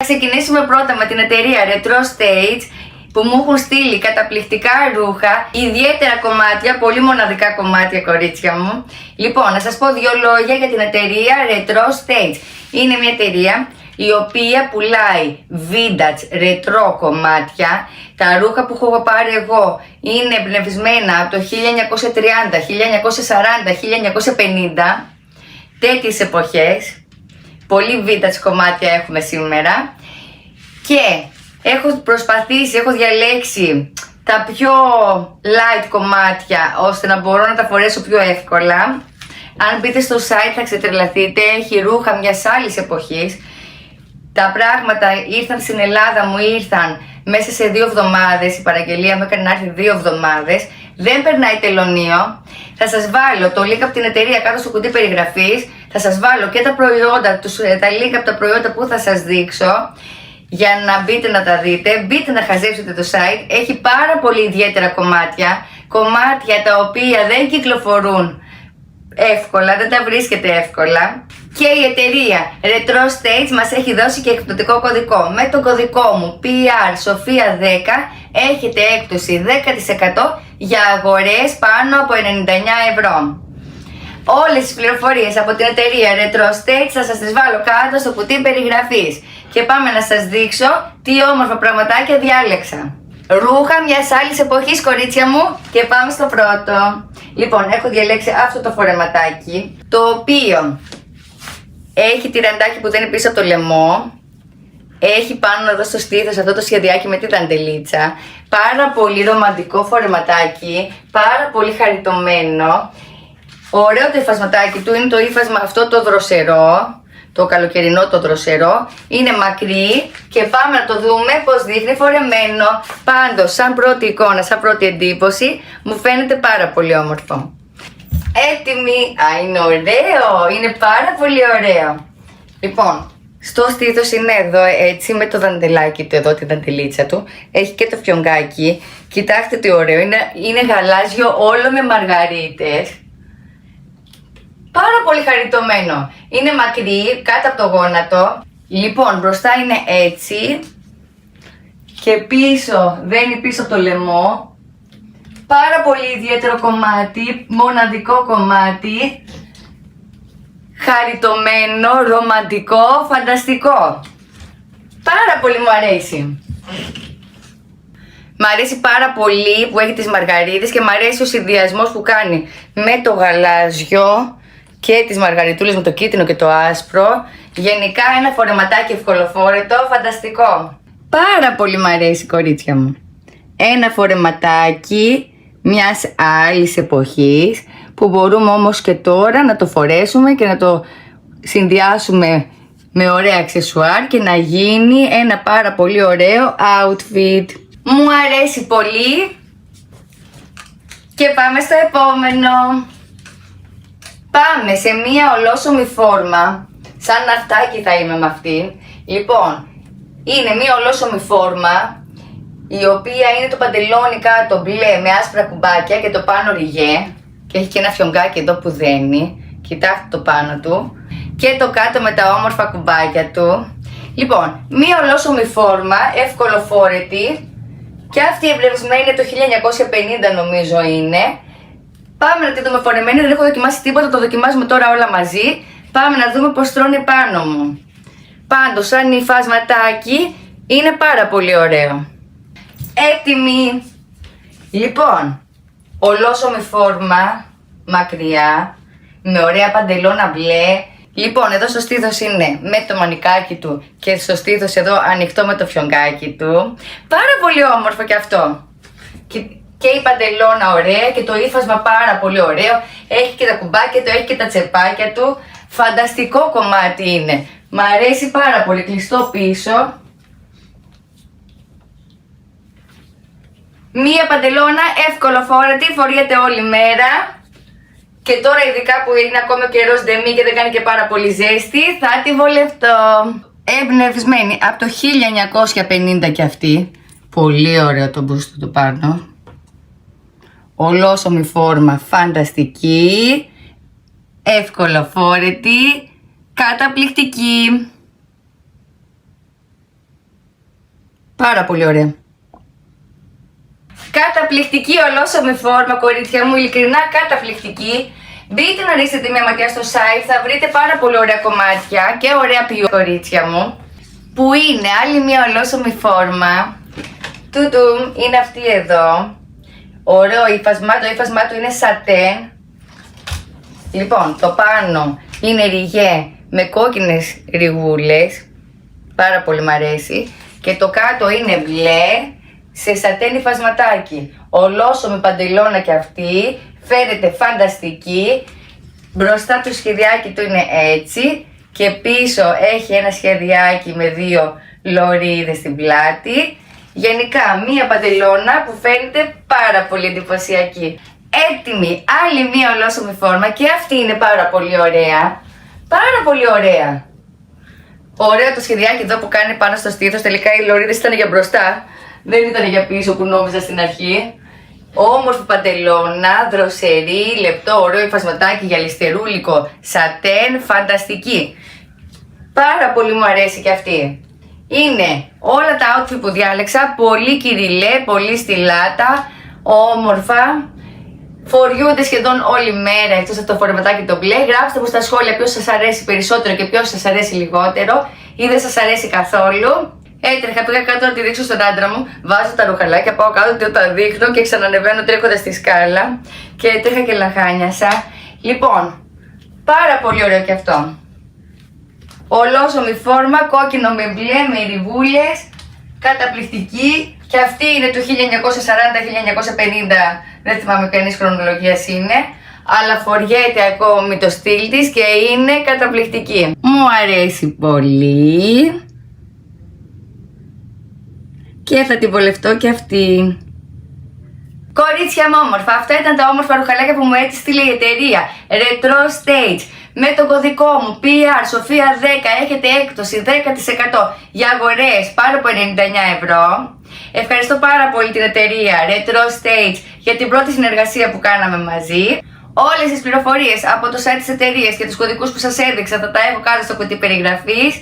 Θα ξεκινήσουμε πρώτα με την εταιρεία Retro Stage που μου έχουν στείλει καταπληκτικά ρούχα, ιδιαίτερα κομμάτια, πολύ μοναδικά κομμάτια, κορίτσια μου. Λοιπόν, να σας πω δύο λόγια για την εταιρεία Retro Stage. Είναι μια εταιρεία η οποία πουλάει vintage, retro κομμάτια. Τα ρούχα που έχω πάρει εγώ είναι εμπνευσμένα από το 1930, 1940, 1950, τέτοιες εποχές. Πολύ vintage κομμάτια έχουμε σήμερα και έχω προσπαθήσει, έχω διαλέξει τα πιο light κομμάτια ώστε να μπορώ να τα φορέσω πιο εύκολα. Αν μπείτε στο site θα ξετρελαθείτε, έχει ρούχα μιας άλλης εποχής. Τα πράγματα ήρθαν στην Ελλάδα, μου ήρθαν μέσα σε 2 εβδομάδες, η παραγγελία μου έκανε να έρθει 2 εβδομάδες. Δεν περνάει τελωνείο. Θα σας βάλω το link από την εταιρεία κάτω στο κουτί περιγραφής. Θα σας βάλω και τα προϊόντα, τα link από τα προϊόντα που θα σας δείξω για να μπείτε να τα δείτε. Μπείτε να χαζέψετε το site. Έχει πάρα πολύ ιδιαίτερα κομμάτια. Κομμάτια τα οποία δεν κυκλοφορούν εύκολα, δεν τα βρίσκετε εύκολα. Και η εταιρεία Retro Stage μας έχει δώσει και εκπτωτικό κωδικό. Με το κωδικό μου PR Sofia 10 έχετε έκπτωση 10% για αγορές πάνω από 99 ευρώ. Όλες τις πληροφορίες από την εταιρεία Retro Stage θα σας τις βάλω κάτω στο κουτί περιγραφής. Και πάμε να σας δείξω τι όμορφα πραγματάκια διάλεξα. Ρούχα μιας άλλης εποχής, κορίτσια μου, και πάμε στο πρώτο. Λοιπόν, έχω διαλέξει αυτό το φορεματάκι, το οποίο έχει τυραντάκι που δεν είναι πίσω από το λαιμό. Έχει πάνω εδώ στο στήθος αυτό το σχεδιάκι με τη δαντελίτσα. Πάρα πολύ ρομαντικό φορεματάκι, πάρα πολύ χαριτωμένο. Ωραίο το υφασματάκι του, είναι το ύφασμα αυτό το δροσερό, το καλοκαιρινό το δροσερό. Είναι μακρύ και πάμε να το δούμε πως δείχνει φορεμένο. Πάντως, σαν πρώτη εικόνα, σαν πρώτη εντύπωση, μου φαίνεται πάρα πολύ όμορφο. Έτοιμη! Α, είναι ωραίο! Είναι πάρα πολύ ωραίο! Λοιπόν, στο στήθος είναι εδώ έτσι με το δαντελάκι του, εδώ τη δαντελίτσα του. Έχει και το φιονγκάκι. Κοιτάξτε τι ωραίο, είναι γαλάζιο όλο με μαργαρίτες. Πάρα πολύ χαριτωμένο. Είναι μακρύ, κάτω από το γόνατο. Λοιπόν, μπροστά είναι έτσι. Και πίσω, δένει πίσω από το λαιμό. Πάρα πολύ ιδιαίτερο κομμάτι, μοναδικό κομμάτι. Χαριτωμένο, ρομαντικό, φανταστικό. Πάρα πολύ μου αρέσει. Μ' αρέσει πάρα πολύ που έχει τις μαργαρίτες και μ' αρέσει ο συνδυασμός που κάνει με το γαλάζιο και τις μαργαριτούλες με το κίτρινο και το άσπρο. Γενικά ένα φορεματάκι ευκολοφόρετο, φανταστικό. Πάρα πολύ μ' αρέσει, κορίτσια μου. Ένα φορεματάκι μιας άλλης εποχής που μπορούμε όμως και τώρα να το φορέσουμε και να το συνδυάσουμε με ωραία αξεσουάρ και να γίνει ένα πάρα πολύ ωραίο outfit. Μου αρέσει πολύ και πάμε στο επόμενο. Πάμε σε μία ολόσωμη φόρμα, σαν ναυτάκι θα είμαι με αυτήν. Λοιπόν, είναι μία ολόσωμη φόρμα η οποία είναι το παντελόνι κάτω μπλε με άσπρα κουμπάκια και το πάνω ριγέ και έχει και ένα φιονγκάκι εδώ που δένει. Κοιτάξτε το πάνω του και το κάτω με τα όμορφα κουμπάκια του. Λοιπόν, μία ολόσωμη φόρμα, ευκολοφόρετη και αυτή εμπνευσμένη το 1950 νομίζω είναι. Πάμε να τη δούμε φορεμένη, δεν έχω δοκιμάσει τίποτα, το δοκιμάζουμε τώρα όλα μαζί. Πάμε να δούμε πως τρώνε πάνω μου. Πάντως, σαν υφασματάκι, είναι πάρα πολύ ωραίο. Έτοιμη! Λοιπόν, ολόσωμη φόρμα, μακριά, με ωραία παντελώνα μπλε. Λοιπόν, εδώ στο στήθος είναι με το μανικάκι του και στο στήθος εδώ ανοιχτό με το φιονγκάκι του. Πάρα πολύ όμορφο και αυτό. Και η παντελώνα ωραία και το ύφασμα πάρα πολύ ωραίο. Έχει και τα κουμπάκια του, έχει και τα τσεπάκια του. Φανταστικό κομμάτι είναι. Μ' αρέσει πάρα πολύ. Κλειστό πίσω. Μία παντελώνα εύκολοφόρετη, φοριέται όλη μέρα. Και τώρα ειδικά που είναι ακόμα ο καιρός ντεμή και δεν κάνει και πάρα πολύ ζέστη, θα τη βολευτώ. Εμπνευσμένη από το 1950 και αυτή. Πολύ ωραίο το μπούστο του πάνω. Ολόσωμη φόρμα, φανταστική, ευκολοφόρετη, καταπληκτική. Πάρα πολύ ωραία. Καταπληκτική ολόσωμη φόρμα, κορίτσια μου, ειλικρινά καταπληκτική. Μπείτε να ρίξετε μια ματιά στο site, θα βρείτε πάρα πολύ ωραία κομμάτια και ωραία ποιότητα, κορίτσια μου. Που είναι άλλη μια ολόσωμη φόρμα. Τούτουμ είναι αυτή εδώ. Ωραίο ύφασμα, το ύφασμά του είναι σατέν. Λοιπόν, το πάνω είναι ριγέ με κόκκινες ριγούλες. Πάρα πολύ μ' αρέσει. Και το κάτω είναι μπλε σε σατέν υφασματάκι. Ολόσωμη παντελώνα και αυτή. Φαίνεται φανταστική. Μπροστά το σχεδιάκι του είναι έτσι. Και πίσω έχει ένα σχεδιάκι με 2 λωρίδες στην πλάτη. Γενικά μία παντελώνα που φαίνεται πάρα πολύ εντυπωσιακή. Έτοιμη άλλη μία ολόσωμη φόρμα και αυτή είναι πάρα πολύ ωραία. Πάρα πολύ ωραία. Ωραίο το σχεδιάκι εδώ που κάνει πάνω στο στήθος. Τελικά οι λωρίδες ήταν για μπροστά. Δεν ήταν για πίσω που νόμιζα στην αρχή. Όμορφη παντελώνα, δροσερή, λεπτό, ωραίο υφασματάκι γυαλιστερούλικο, σατέν, φανταστική. Πάρα πολύ μου αρέσει και αυτή. Είναι όλα τα outfit που διάλεξα, πολύ κυριλέ, πολύ στιλάτα, όμορφα. Φοριούνται σχεδόν όλη μέρα εκτός από το φορεματάκι το μπλε. Γράψτε μου στα σχόλια ποιος σας αρέσει περισσότερο και ποιος σας αρέσει λιγότερο ή δεν σας αρέσει καθόλου. Έτρεχα, πήγα κάτω να τη δείξω στον άντρα μου. Βάζω τα ρουχαλάκια, πάω κάτω και τα δείχνω και ξανανεβαίνω τρέχοντας στη σκάλα. Και τρέχα και λαχάνιασα. Λοιπόν, πάρα πολύ ωραίο και αυτό. Ολόσωμη φόρμα, κόκκινο με μπλε, με ριγούλες. Καταπληκτική. Και αυτή είναι του 1940-1950. Δεν θυμάμαι κανείς χρονολογίας είναι. Αλλά φοριέται ακόμη το στυλ της και είναι καταπληκτική. Μου αρέσει πολύ. Και θα την βολευτώ και αυτή. Κορίτσια μου όμορφα, αυτά ήταν τα όμορφα ρουχαλάκια που μου έτσι στείλε η εταιρεία Retro Stage. Με τον κωδικό μου PR Sofia10 έχετε έκπτωση 10% για αγορές πάνω από 99 ευρώ. Ευχαριστώ πάρα πολύ την εταιρεία Retro Stage για την πρώτη συνεργασία που κάναμε μαζί. Όλες τις πληροφορίες από το site της εταιρείας και τους κωδικούς που σας έδειξα θα τα έχω κάτω στο κουτί περιγραφής.